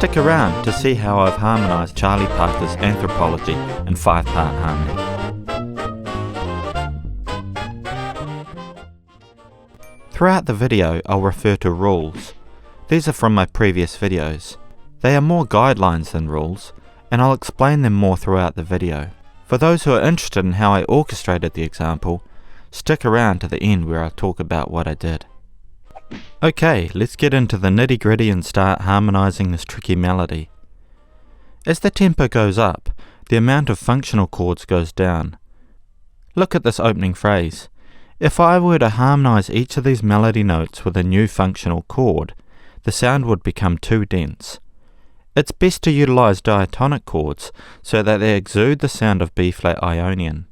Stick around to see how I've harmonized Charlie Parker's Anthropology in 5-part harmony. Throughout the video I'll refer to rules. These are from my previous videos. They are more guidelines than rules, and I'll explain them more throughout the video. For those who are interested in how I orchestrated the example, stick around to the end where I'll talk about what I did. Okay, let's get into the nitty-gritty and start harmonizing this tricky melody. As the tempo goes up, the amount of functional chords goes down. Look at this opening phrase. If I were to harmonize each of these melody notes with a new functional chord, the sound would become too dense. It's best to utilize diatonic chords so that they exude the sound of B-flat Ionian.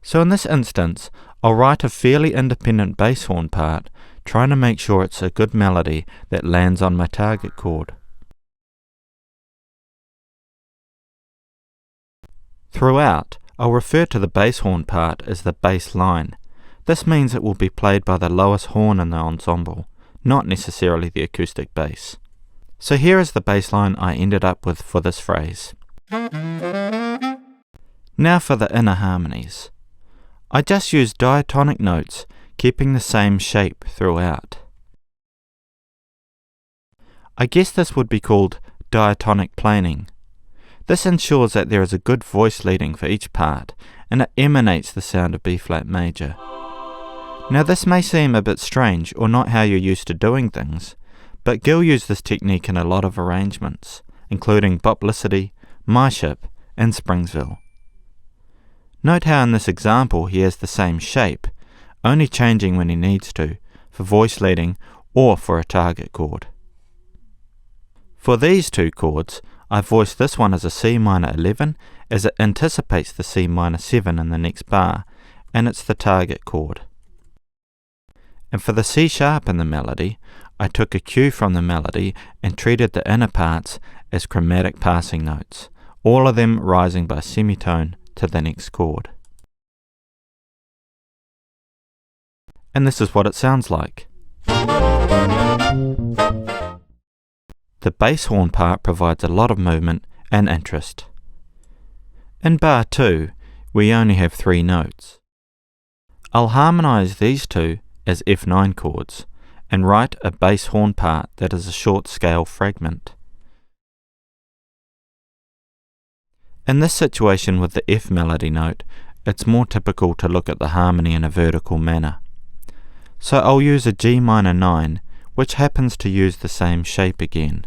So in this instance, I'll write a fairly independent bass horn part, trying to make sure it's a good melody that lands on my target chord. Throughout, I'll refer to the bass horn part as the bass line. This means it will be played by the lowest horn in the ensemble, not necessarily the acoustic bass. So here is the bass line I ended up with for this phrase. Now for the inner harmonies. I just used diatonic notes, keeping the same shape throughout. I guess this would be called diatonic planing. This ensures that there is a good voice leading for each part, and it emanates the sound of B-flat major. Now this may seem a bit strange or not how you're used to doing things, but Gil used this technique in a lot of arrangements, including Boplicity, My Ship, and Springsville. Note how in this example he has the same shape, only changing when he needs to, for voice leading or for a target chord. For these two chords, I voiced this one as a C minor 11 as it anticipates the C minor 7 in the next bar, and it's the target chord. And for the C sharp in the melody, I took a cue from the melody and treated the inner parts as chromatic passing notes, all of them rising by semitone to the next chord. And this is what it sounds like. The bass horn part provides a lot of movement and interest. In bar 2, we only have 3 notes. I'll harmonize these two as F9 chords, and write a bass horn part that is a short scale fragment. In this situation with the F melody note, it's more typical to look at the harmony in a vertical manner. So I'll use a G minor 9, which happens to use the same shape again.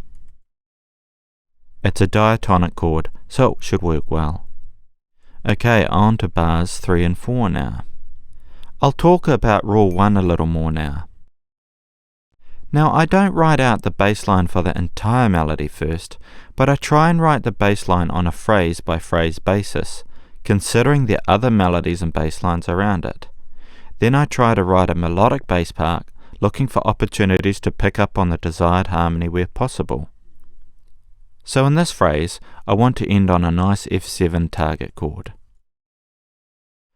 It's a diatonic chord, so it should work well. Okay, on to bars 3 and 4 now. I'll talk about rule 1 a little more now. Now I don't write out the bass line for the entire melody first, but I try and write the bass line on a phrase by phrase basis, considering the other melodies and bass lines around it. Then I try to write a melodic bass part, looking for opportunities to pick up on the desired harmony where possible. So in this phrase, I want to end on a nice F7 target chord.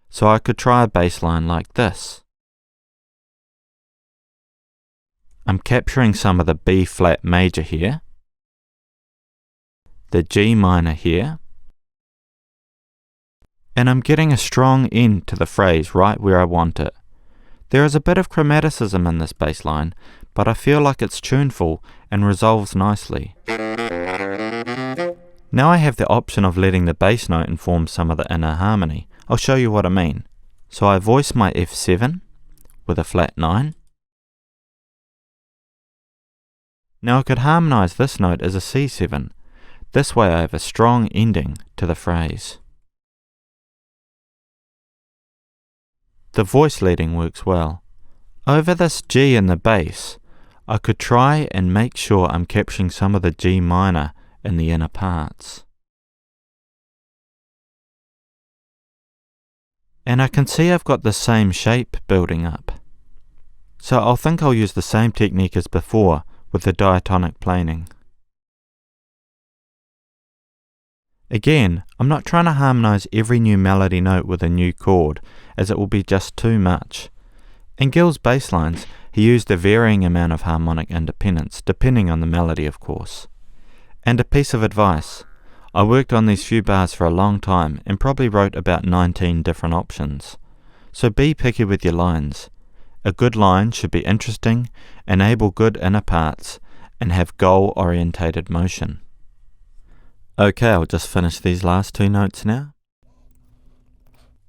So I could try a bass line like this. I'm capturing some of the B-flat major here, the G minor here, and I'm getting a strong end to the phrase right where I want it. There is a bit of chromaticism in this bass line, but I feel like it's tuneful and resolves nicely. Now I have the option of letting the bass note inform some of the inner harmony. I'll show you what I mean. So I voice my F7 with a flat 9. Now I could harmonize this note as a C7. This way I have a strong ending to the phrase. The voice leading works well. Over this G in the bass, I could try and make sure I'm capturing some of the G minor in the inner parts. And I can see I've got the same shape building up. So I'll think I'll use the same technique as before with the diatonic planing. Again, I'm not trying to harmonize every new melody note with a new chord, as it will be just too much. In Gil's bass lines, he used a varying amount of harmonic independence, depending on the melody of course. And a piece of advice. I worked on these few bars for a long time and probably wrote about 19 different options. So be picky with your lines. A good line should be interesting, enable good inner parts, and have goal-orientated motion. Okay, I'll just finish these last two notes now.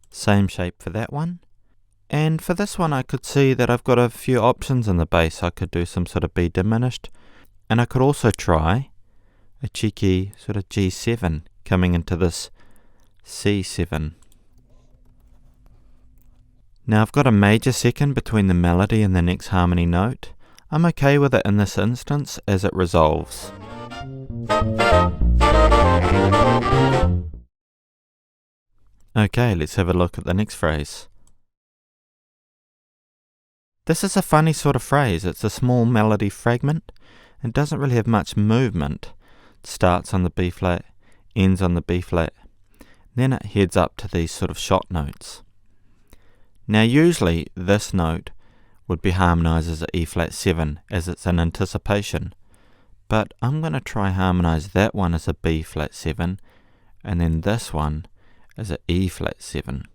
Same shape for that one. And for this one I could see that I've got a few options in the bass. I could do some sort of B diminished, and I could also try a cheeky sort of G7 coming into this C7. Now I've got a major second between the melody and the next harmony note. I'm okay with it in this instance as it resolves. Okay, let's have a look at the next phrase. This is a funny sort of phrase. It's a small melody fragment and doesn't really have much movement. It starts on the B flat, ends on the B flat, then it heads up to these sort of shot notes. Now usually this note would be harmonized as a E flat 7 as it's an anticipation, but I'm going to try harmonize that one as a B flat 7 and then this one as a E flat 7.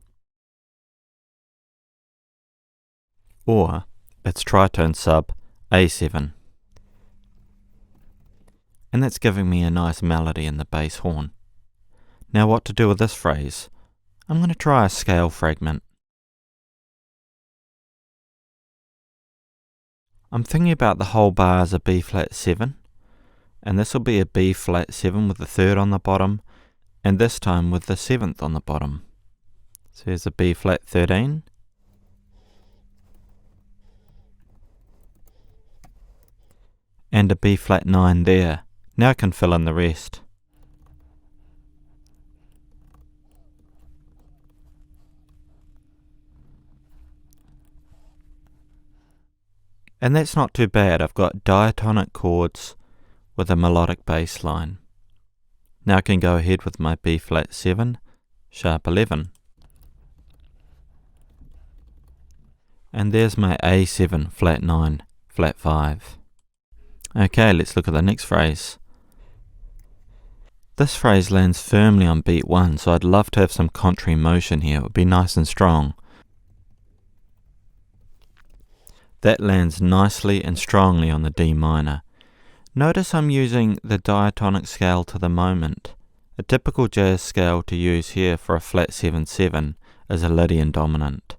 Or it's tritone sub A7. And that's giving me a nice melody in the bass horn. Now what to do with this phrase? I'm going to try a scale fragment. I'm thinking about the whole bar as a B flat 7, and this will be a B flat 7 with the 3rd on the bottom, and this time with the 7th on the bottom. So here's a B flat 13, and a B flat 9 there. Now I can fill in the rest. And that's not too bad. I've got diatonic chords with a melodic bass line. Now I can go ahead with my B flat 7, sharp 11. And there's my A7, flat 9, flat 5. Okay, let's look at the next phrase. This phrase lands firmly on beat 1, so I'd love to have some contrary motion here. It would be nice and strong. That lands nicely and strongly on the D minor. Notice I'm using the diatonic scale to the moment. A typical jazz scale to use here for a flat 7-7 is a Lydian dominant,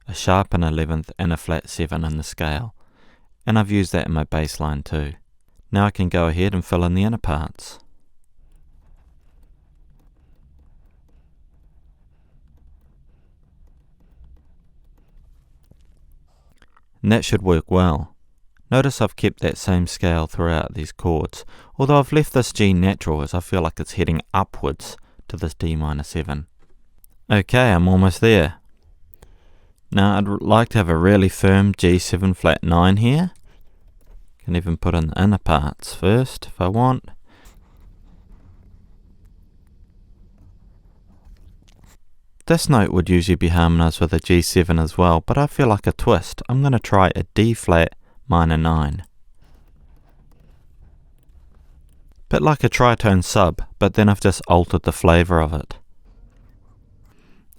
a sharp and 11th and a flat 7 in the scale. And I've used that in my bass line too. Now I can go ahead and fill in the inner parts. And that should work well. Notice I've kept that same scale throughout these chords, although I've left this G natural as I feel like it's heading upwards to this D minor 7. Okay, I'm almost there. Now I'd like to have a really firm G7 flat 9 here. Can even put in the inner parts first if I want. This note would usually be harmonized with a G7 as well, but I feel like a twist. I'm going to try a D flat minor 9. Bit like a tritone sub, but then I've just altered the flavour of it.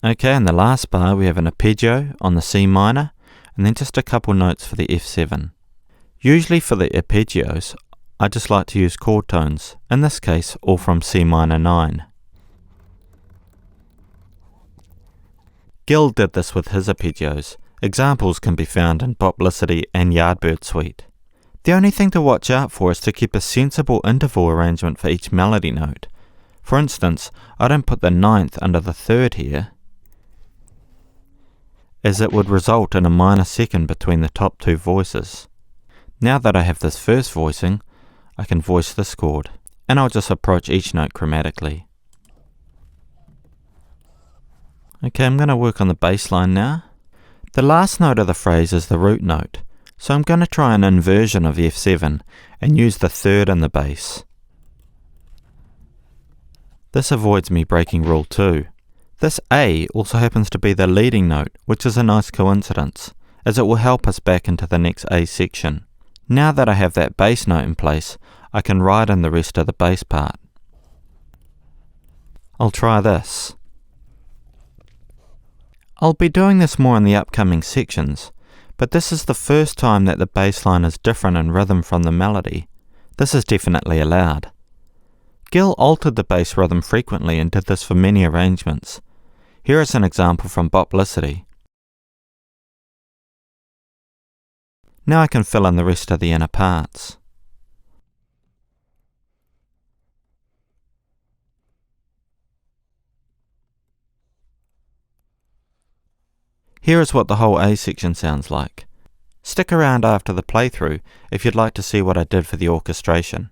Okay, in the last bar we have an arpeggio on the C minor, and then just a couple notes for the F7. Usually for the arpeggios, I just like to use chord tones, in this case all from C minor 9. Gil did this with his arpeggios. Examples can be found in Boplicity and Yardbird Suite. The only thing to watch out for is to keep a sensible interval arrangement for each melody note. For instance, I don't put the 9th under the 3rd here, as it would result in a minor second between the top two voices. Now that I have this first voicing, I can voice this chord, and I'll just approach each note chromatically. Okay, I'm going to work on the bass line now. The last note of the phrase is the root note, so I'm going to try an inversion of F7 and use the 3rd in the bass. This avoids me breaking rule 2. This A also happens to be the leading note, which is a nice coincidence, as it will help us back into the next A section. Now that I have that bass note in place, I can write in the rest of the bass part. I'll try this. I'll be doing this more in the upcoming sections, but this is the first time that the bass line is different in rhythm from the melody. This is definitely allowed. Gil altered the bass rhythm frequently and did this for many arrangements. Here is an example from Boplicity. Now I can fill in the rest of the inner parts. Here is what the whole A section sounds like. Stick around after the playthrough if you'd like to see what I did for the orchestration.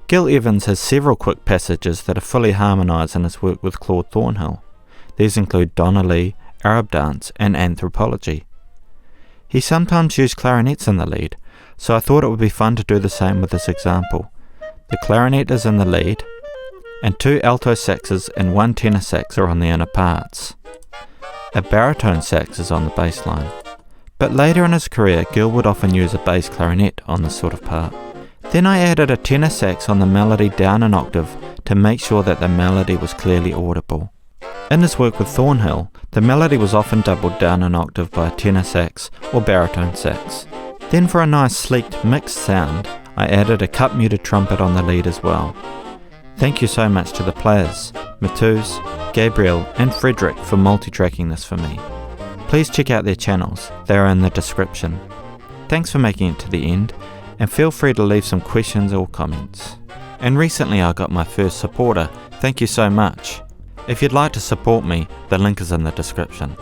Gil Evans has several quick passages that are fully harmonised in his work with Claude Thornhill. These include Donna Lee, Arab Dance and Anthropology. He sometimes used clarinets in the lead, so I thought it would be fun to do the same with this example. The clarinet is in the lead, and 2 alto saxes and 1 tenor sax are on the inner parts. A baritone sax is on the bass line. But later in his career, Gil would often use a bass clarinet on this sort of part. Then I added a tenor sax on the melody down an octave to make sure that the melody was clearly audible. In his work with Thornhill, the melody was often doubled down an octave by a tenor sax or baritone sax. Then for a nice sleek mixed sound, I added a cup muted trumpet on the lead as well. Thank you so much to the players, Matuz, Gabriel and Frederick for multi-tracking this for me. Please check out their channels, they are in the description. Thanks for making it to the end, and feel free to leave some questions or comments. And recently I got my first supporter, thank you so much. If you'd like to support me, the link is in the description.